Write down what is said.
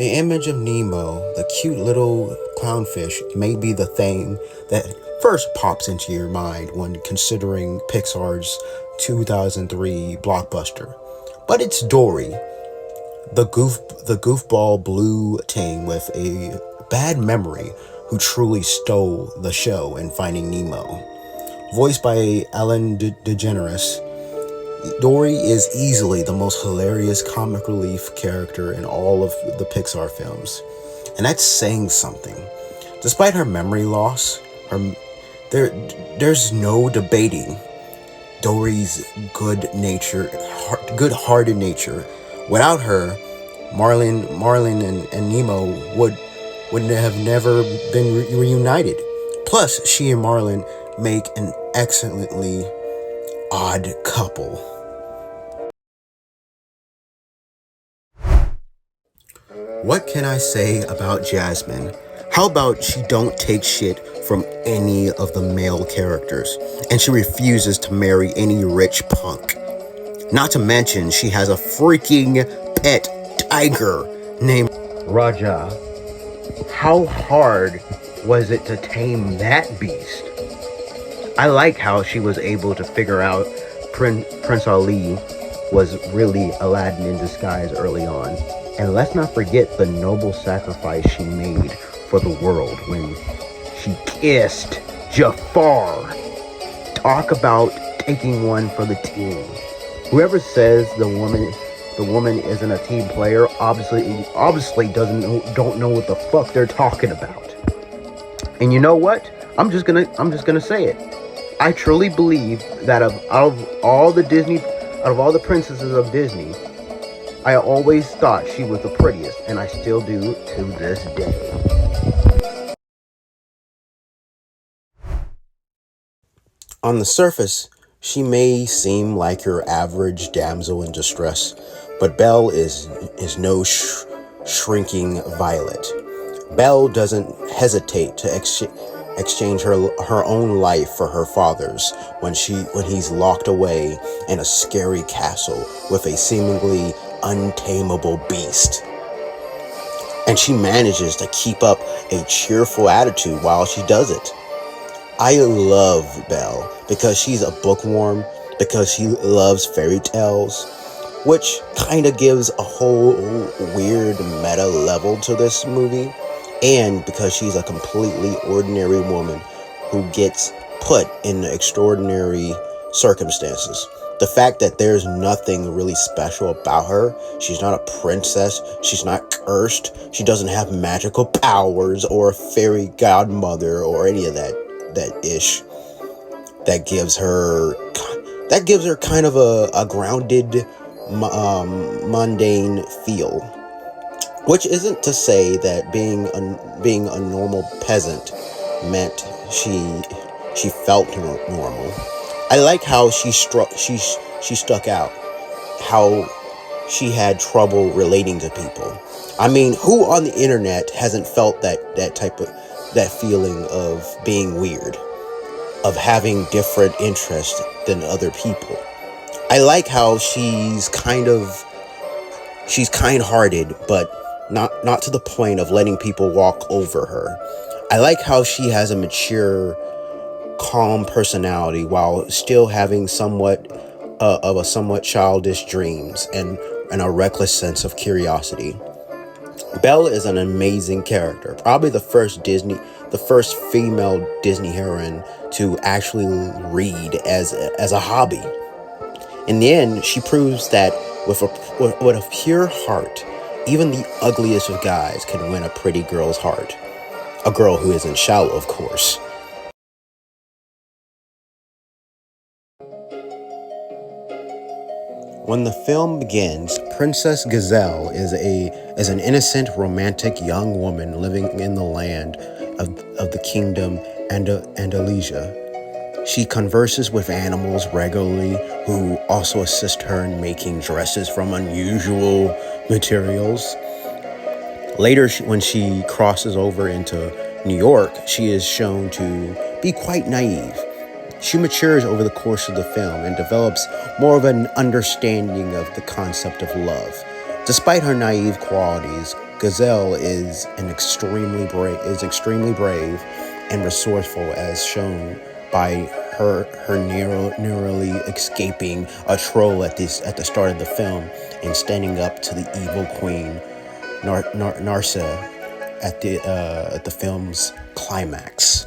The image of Nemo, the cute little clownfish, may be the thing that first pops into your mind when considering Pixar's 2003 blockbuster. But it's Dory, the goofball blue ting with a bad memory who truly stole the show in Finding Nemo. Voiced by Ellen DeGeneres, Dory is easily the most hilarious comic relief character in all of the Pixar films. And that's saying something. Despite her memory loss, there there's no debating Dory's good-hearted nature. Without her, Marlin and Nemo would have never been reunited. Plus, she and Marlin make an excellently odd couple. What can I say about Jasmine? How about she don't take shit from any of the male characters, and she refuses to marry any rich punk. Not to mention, she has a freaking pet tiger named Raja. How hard was it to tame that beast? I like how she was able to figure out Prince Ali was really Aladdin in disguise early on. And let's not forget the noble sacrifice she made for the world when she kissed Jafar. Talk about taking one for the team. Whoever says the woman isn't a team player obviously don't know what the fuck they're talking about. And you know what? I'm just gonna say it. I truly believe that out of all the princesses of Disney, I always thought she was the prettiest, and I still do to this day. On the surface, she may seem like your average damsel in distress, but Belle is no shrinking violet. Belle doesn't hesitate to exchange her own life for her father's when he's locked away in a scary castle with a seemingly untamable beast. And she manages to keep up a cheerful attitude while she does it. I love Belle because she's a bookworm, because she loves fairy tales, which kind of gives a whole weird meta level to this movie, and because she's a completely ordinary woman who gets put in extraordinary circumstances. The fact that there's nothing really special about her, she's not a princess, she's not cursed, she doesn't have magical powers or a fairy godmother or any of that ish, that gives her kind of a grounded, mundane feel. Which isn't to say that being a normal peasant meant she felt normal. I like how she stuck out, how she had trouble relating to people. I mean, who on the internet hasn't felt that feeling of being weird, of having different interests than other people? I like how she's kind-hearted, but not to the point of letting people walk over her. I like how she has a mature, calm personality while still having somewhat childish dreams and a reckless sense of curiosity. Belle is an amazing character, probably the first female Disney heroine to actually read as a hobby. In the end, she proves that with a pure heart, even the ugliest of guys can win a pretty girl's heart. A girl who isn't shallow, of course. When the film begins, Princess Gazelle is an innocent, romantic young woman living in the land of the kingdom Andalusia. She converses with animals regularly, who also assist her in making dresses from unusual materials. Later, when she crosses over into New York, she is shown to be quite naive. She matures over the course of the film and develops more of an understanding of the concept of love. Despite her naive qualities, Gazelle is extremely brave and resourceful, as shown by her narrowly escaping a troll at the start of the film and standing up to the evil queen Narsa at the film's climax.